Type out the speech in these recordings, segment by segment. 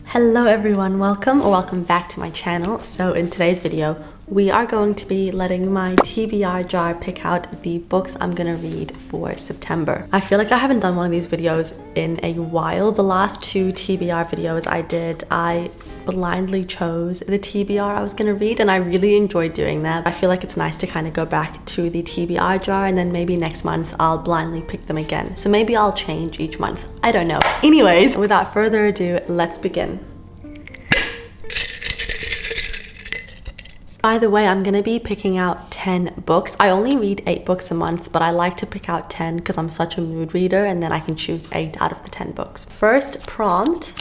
Hello everyone, welcome back to my channel. So in today's video, we are going to be letting my TBR jar pick out the books I'm gonna read for September. I feel like I haven't done one of these videos in a while. The last two TBR videos I did, I blindly chose the TBR I was gonna read, and I really enjoyed doing that. I feel like it's nice to kind of go back to the TBR jar, and then maybe next month I'll blindly pick them again. So maybe I'll change each month. I don't know. Anyways, without further ado, let's begin. By the way, I'm gonna be picking out 10 books. I only read 8 books a month, but I like to pick out 10 because I'm such a mood reader, and then I can choose 8 out of the 10 books. First prompt.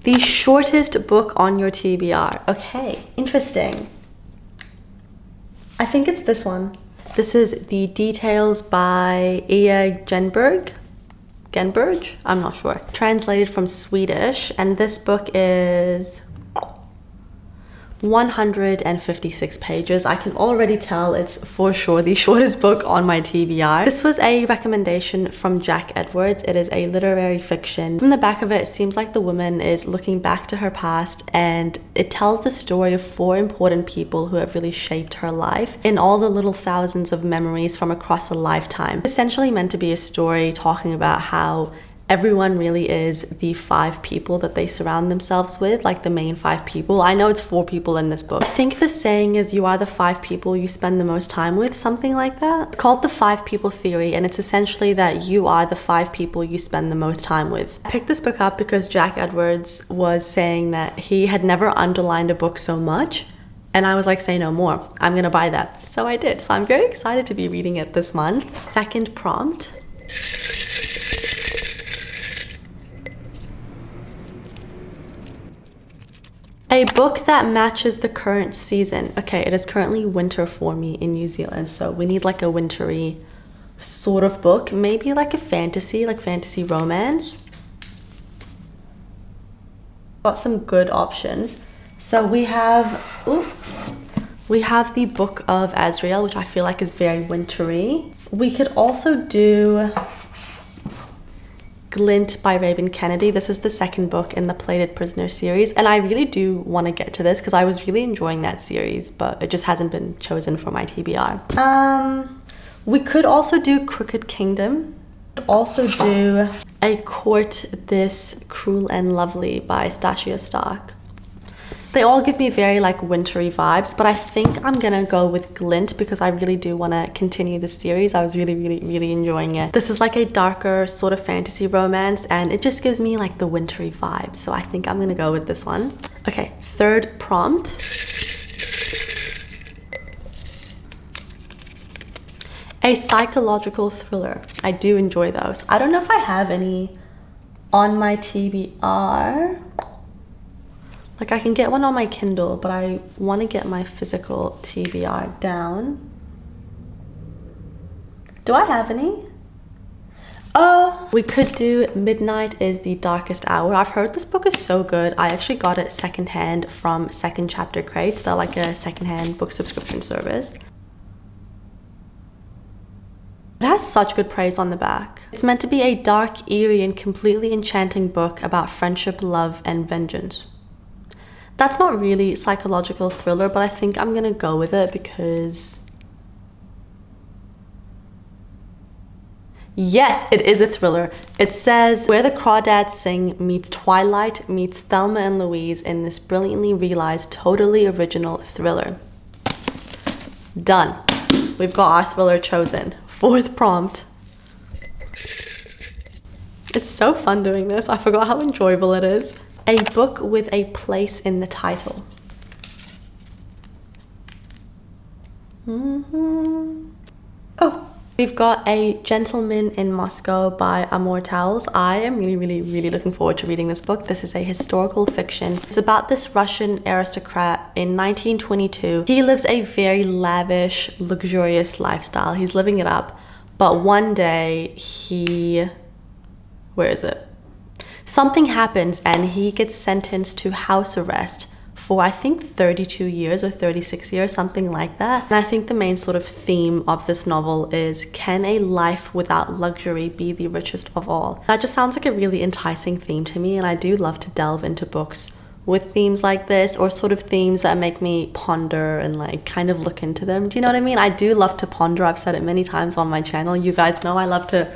The shortest book on your TBR. Okay, interesting. I think it's this one. This is The Details by Ia Genberg? I'm not sure. Translated from Swedish, and this book is 156 pages. I can already tell it's for sure the shortest book on my TBR. This was a recommendation from Jack Edwards. It is a literary fiction. From the back of it, it seems like the woman is looking back to her past, and it tells the story of 4 important people who have really shaped her life in all the little thousands of memories from across a lifetime. It's essentially meant to be a story talking about how everyone really is the 5 people that they surround themselves with, like the main 5 people. I know it's 4 people in this book. I think the saying is you are the 5 people you spend the most time with, something like that. It's called the 5 people theory, and it's essentially that you are the 5 people you spend the most time with. I picked this book up because Jack Edwards was saying that he had never underlined a book so much, and I was like, say no more. I'm gonna buy that. So I did. So I'm very excited to be reading it this month. Second prompt. A book that matches the current season. Okay, it is currently winter for me in New Zealand, so we need like a wintry sort of book. Maybe like a fantasy, like fantasy romance. Got some good options. So we have the Book of Azrael, which I feel like is very wintry. We could also do Glint by Raven Kennedy. This is the second book in the Plated Prisoner series, and I really do want to get to this because I was really enjoying that series, but it just hasn't been chosen for my TBR. We could also do Crooked Kingdom. Also do A Court This Cruel and Lovely by Stasia Stark. They all give me very like wintry vibes, but I think I'm gonna go with Glint because I really do want to continue the series. I was really enjoying it. This is like a darker sort of fantasy romance, and it just gives me like the wintry vibe, so I think I'm gonna go with this one. Okay, third prompt. A psychological thriller. I do enjoy those. I don't know if I have any on my TBR. Like I can get one on my Kindle, but I want to get my physical TBR down. Do I have any? Oh, we could do Midnight is the Darkest Hour. I've heard this book is so good. I actually got it secondhand from Second Chapter Crate. They're like a secondhand book subscription service. It has such good praise on the back. It's meant to be a dark, eerie, and completely enchanting book about friendship, love, and vengeance. That's not really psychological thriller, but I think I'm gonna go with it because yes, it is a thriller. It says Where the Crawdads Sing meets Twilight meets Thelma and Louise in this brilliantly realized, totally original thriller. Done. We've got our thriller chosen. Fourth prompt. It's so fun doing this. I forgot how enjoyable it is. A book with a place in the title. Oh, we've got A Gentleman in Moscow by Amor Towles. I am really looking forward to reading this book. This is a historical fiction. It's about this Russian aristocrat in 1922. He lives a very lavish, luxurious lifestyle. He's living it up. But one day something happens and he gets sentenced to house arrest for I think 32 years or 36 years, something like that. And I think the main sort of theme of this novel is, can a life without luxury be the richest of all? That just sounds like a really enticing theme to me, and I do love to delve into books with themes like this, or sort of themes that make me ponder and like kind of look into them. Do you know what I mean? I do love to ponder. I've said it many times on my channel. You guys know I love to.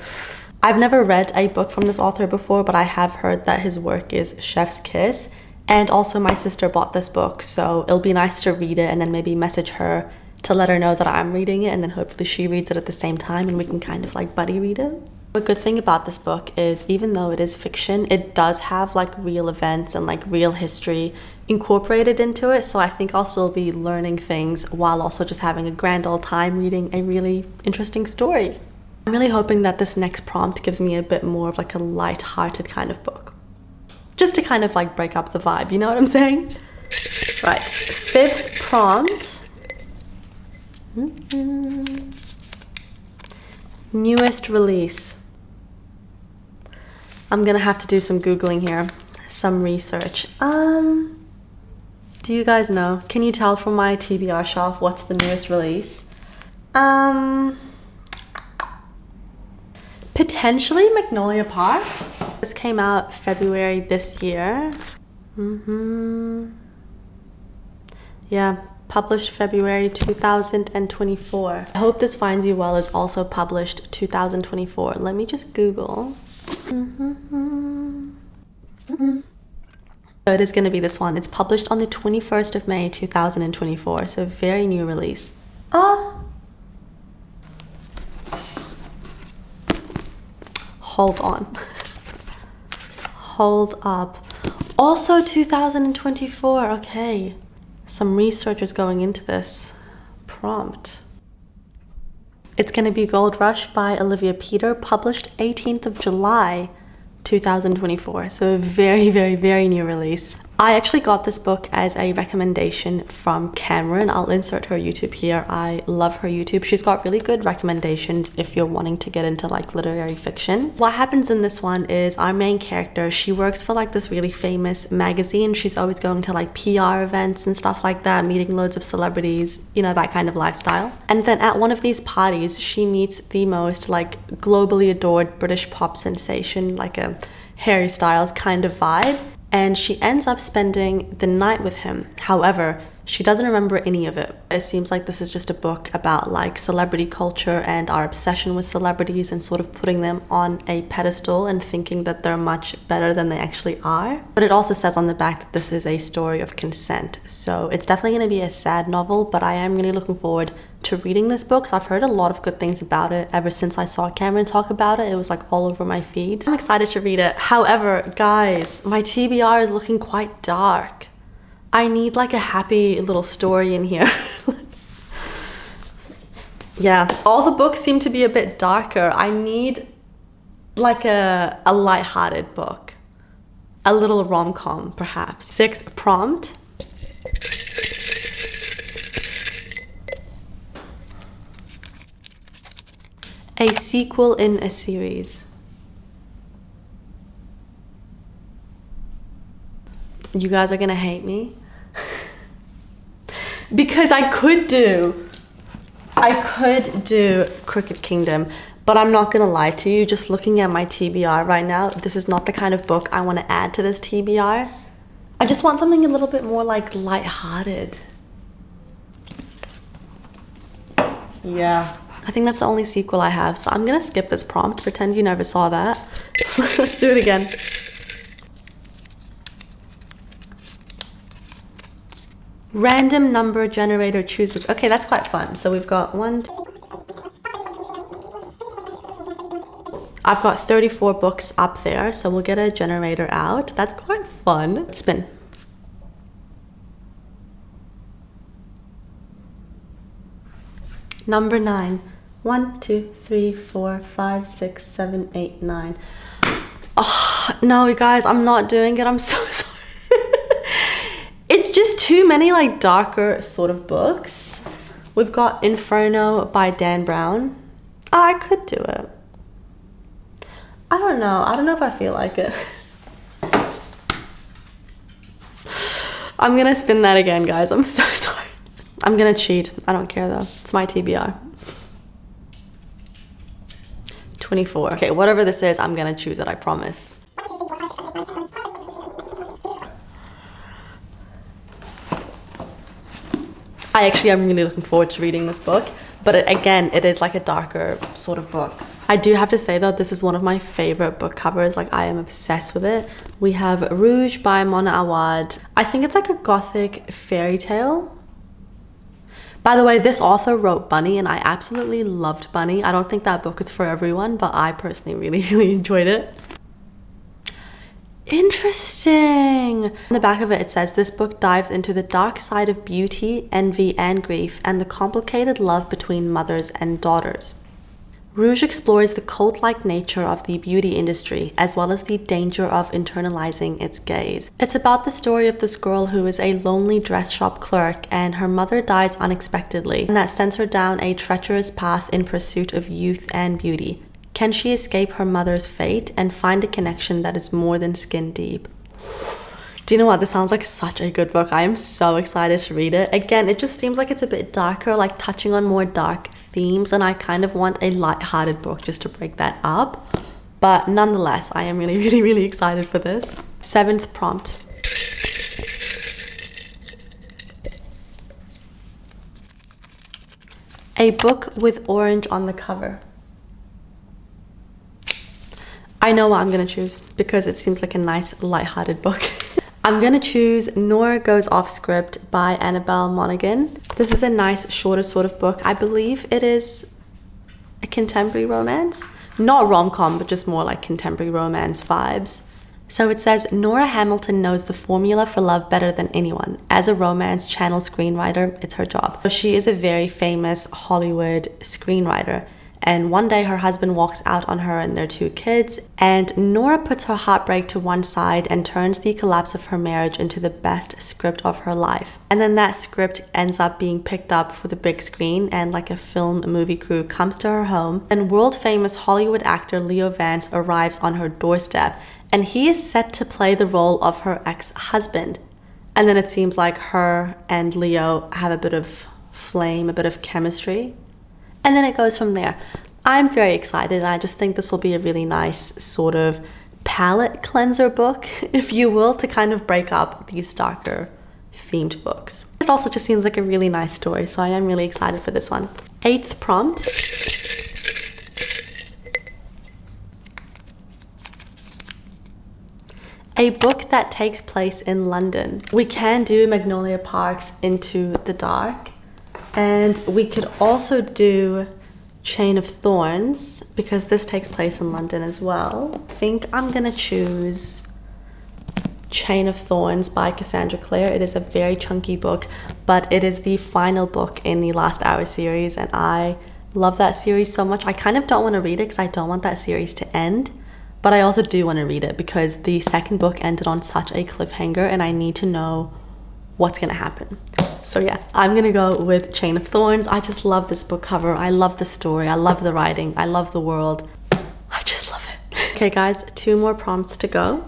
I've never read a book from this author before, but I have heard that his work is chef's kiss. And also my sister bought this book, so it'll be nice to read it and then maybe message her to let her know that I'm reading it, and then hopefully she reads it at the same time and we can kind of like buddy read it. A good thing about this book is, even though it is fiction, it does have like real events and like real history incorporated into it. So I think I'll still be learning things while also just having a grand old time reading a really interesting story. I'm really hoping that this next prompt gives me a bit more of like a light-hearted kind of book. Just to kind of like break up the vibe, you know what I'm saying? Right, 5th prompt. Newest release. I'm gonna have to do some Googling here, some research. Do you guys know? Can you tell from my TBR shelf what's the newest release? Potentially Magnolia Parks. This came out February this year. Yeah, published February 2024. I Hope This Finds You Well is also published 2024. Let me just Google. So it is going to be this one. It's published on the 21st of May 2024, so very new release. Hold on. Hold up. Also 2024, okay. Some research is going into this prompt. It's going to be Gold Rush by Olivia Peter, published 18th of July 2024, so a very, very, very new release. I actually got this book as a recommendation from Cameron. I'll insert her YouTube here. I love her YouTube. She's got really good recommendations if you're wanting to get into like literary fiction. What happens in this one is our main character, she works for like this really famous magazine. She's always going to like PR events and stuff like that, meeting loads of celebrities, you know, that kind of lifestyle. And then at one of these parties, she meets the most like globally adored British pop sensation, like a Harry Styles kind of vibe. And she ends up spending the night with him. However, she doesn't remember any of it. It seems like this is just a book about like celebrity culture and our obsession with celebrities and sort of putting them on a pedestal and thinking that they're much better than they actually are. But it also says on the back that this is a story of consent. So it's definitely going to be a sad novel, but I am really looking forward to reading this book because I've heard a lot of good things about it ever since I saw Cameron talk about it. It was like all over my feed. I'm excited to read it. However, guys, my TBR is looking quite dark. I need like a happy little story in here. Yeah, all the books seem to be a bit darker. I need like a lighthearted book. A little rom-com, perhaps. 6th prompt. A sequel in a series. You guys are gonna hate me. Because I could do Crooked Kingdom, but I'm not gonna lie to you, just looking at my TBR right now, this is not the kind of book I want to add to this TBR. I just want something a little bit more like lighthearted. Yeah. I think that's the only sequel I have, so I'm gonna skip this prompt, pretend you never saw that. Let's do it again. Random number generator chooses. Okay, that's quite fun. So we've got I've got 34 books up there, so we'll get a generator out. That's quite fun. Spin. Number 9. 1, 2, 3, 4, 5, 6, 7, 8, 9. Oh, no, you guys, I'm not doing it. I'm so sorry. It's just too many like darker sort of books. We've got Inferno by Dan Brown. Oh, I could do it. I don't know. I don't know if I feel like it. I'm gonna spin that again, guys. I'm so sorry. I'm gonna cheat. I don't care though. It's my TBR. 24. Okay, whatever this is, I'm gonna choose it, I promise. I actually am really looking forward to reading this book, but again, it is like a darker sort of book. I do have to say though, this is one of my favorite book covers. Like, I am obsessed with it. We have Rouge by Mona Awad. I think it's like a gothic fairy tale. By the way, this author wrote Bunny, and I absolutely loved Bunny. I don't think that book is for everyone, but I personally really enjoyed it. Interesting. On the back of it, it says, this book dives into the dark side of beauty, envy, and grief, and the complicated love between mothers and daughters. Rouge explores the cult-like nature of the beauty industry, as well as the danger of internalizing its gaze. It's about the story of this girl who is a lonely dress shop clerk, and her mother dies unexpectedly, and that sends her down a treacherous path in pursuit of youth and beauty. Can she escape her mother's fate and find a connection that is more than skin deep? Do you know what? This sounds like such a good book. I am so excited to read it. Again, it just seems like it's a bit darker, like touching on more dark themes, and I kind of want a light-hearted book just to break that up. But nonetheless, I am really excited for this. 7th prompt. A book with orange on the cover. I know what I'm gonna choose because it seems like a nice light-hearted book. I'm gonna choose Nora Goes Off Script by Annabelle Monaghan. This is a nice shorter sort of book. I believe it is a contemporary romance. Not rom-com, but just more like contemporary romance vibes. So it says, Nora Hamilton knows the formula for love better than anyone. As a romance channel screenwriter, it's her job. So she is a very famous Hollywood screenwriter. And one day her husband walks out on her and their 2 kids, and Nora puts her heartbreak to one side and turns the collapse of her marriage into the best script of her life. And then that script ends up being picked up for the big screen, and like a film movie crew comes to her home, and world famous Hollywood actor Leo Vance arrives on her doorstep, and he is set to play the role of her ex-husband. And then it seems like her and Leo have a bit of flame, a bit of chemistry. And then it goes from there. I'm very excited, and I just think this will be a really nice sort of palette cleanser book, if you will, to kind of break up these darker themed books. It also just seems like a really nice story, so I am really excited for this one. 8th prompt. A book that takes place in London. We can do Magnolia Park's Into the Dark. And we could also do Chain of Thorns, because this takes place in London as well. I think I'm gonna choose Chain of Thorns by Cassandra Clare. It is a very chunky book, but it is the final book in the Last Hour series, and I love that series so much. I kind of don't want to read it because I don't want that series to end, but I also do want to read it because the second book ended on such a cliffhanger, and I need to know what's gonna happen. So yeah, I'm gonna go with Chain of Thorns. I just love this book cover. I love the story. I love the writing. I love the world. I just love it. Okay guys, 2 more prompts to go.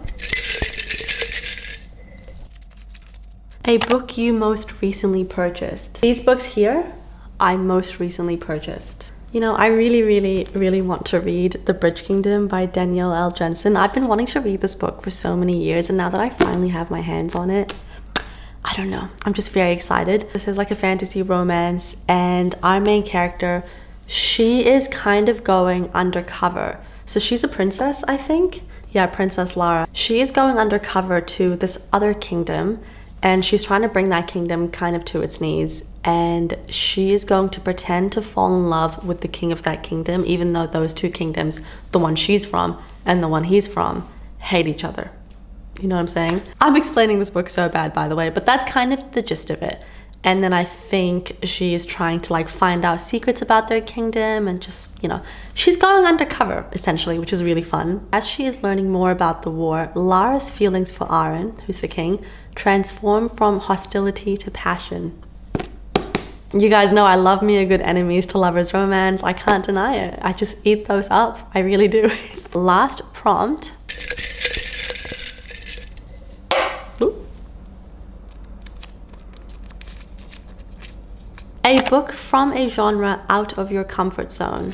A book you most recently purchased. These books here, I most recently purchased. You know, I really want to read The Bridge Kingdom by Danielle L. Jensen. I've been wanting to read this book for so many years, and now that I finally have my hands on it, I don't know, I'm just very excited. This is like a fantasy romance, and our main character, she is kind of going undercover. So she's a princess, I think. Yeah, Princess Lara. She is going undercover to this other kingdom, and she's trying to bring that kingdom kind of to its knees. And she is going to pretend to fall in love with the king of that kingdom, even though those 2 kingdoms, the one she's from and the one he's from, hate each other. You know what I'm saying? I'm explaining this book so bad, by the way, but that's kind of the gist of it. And then I think she is trying to like find out secrets about their kingdom, and just, you know, she's going undercover essentially, which is really fun. As she is learning more about the war, Lara's feelings for Aaron, who's the king, transform from hostility to passion. You guys know I love me a good enemies to lovers romance. I can't deny it. I just eat those up. I really do. Last prompt. A book from a genre out of your comfort zone.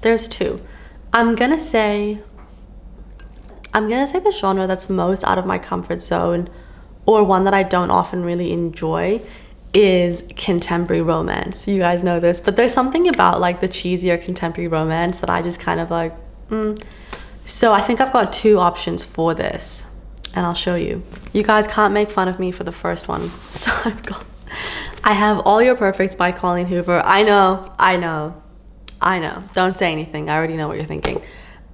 There's two. I'm gonna say the genre that's most out of my comfort zone, or one that I don't often really enjoy, is contemporary romance. You guys know this, but there's something about like the cheesier contemporary romance that I just kind of like, So I think I've got two options for this, and I'll show you. You guys can't make fun of me for the first one. So I have All Your Perfects by Colleen Hoover. I know. Don't say anything. I already know what you're thinking.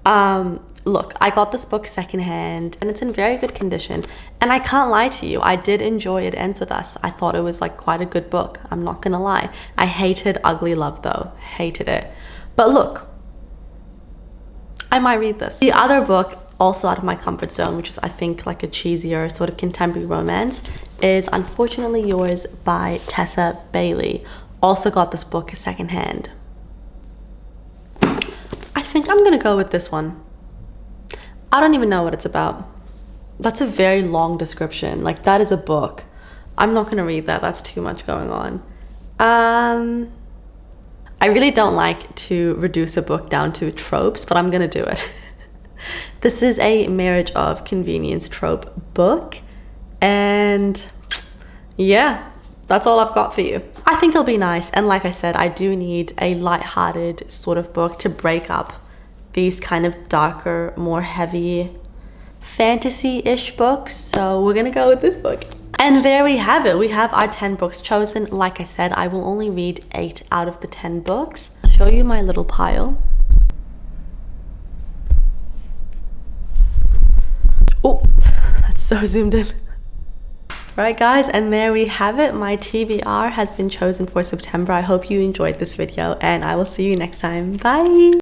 Look, I got this book secondhand and it's in very good condition. And I can't lie to you, I did enjoy It Ends With Us. I thought it was like quite a good book. I'm not gonna lie. I hated Ugly Love though. Hated it. But look, I might read this. The other book, also out of my comfort zone, which is I think like a cheesier sort of contemporary romance, is Unfortunately Yours by Tessa Bailey. Also got this book secondhand. I think I'm gonna go with this one. I don't even know what it's about. That's a very long description. Like, that is a book. I'm not gonna read that. That's too much going on. I really don't like to reduce a book down to tropes, but I'm gonna do it. This is a Marriage of Convenience trope book. And yeah, that's all I've got for you. I think it'll be nice. And like I said, I do need a light-hearted sort of book to break up these kind of darker, more heavy fantasy-ish books. So we're gonna go with this book. And there we have it. We have our 10 books chosen. Like I said, I will only read 8 out of the 10 books. I'll show you my little pile. Oh, that's so zoomed in. Right guys, and there we have it. My TBR has been chosen for September. I hope you enjoyed this video and I will see you next time. Bye.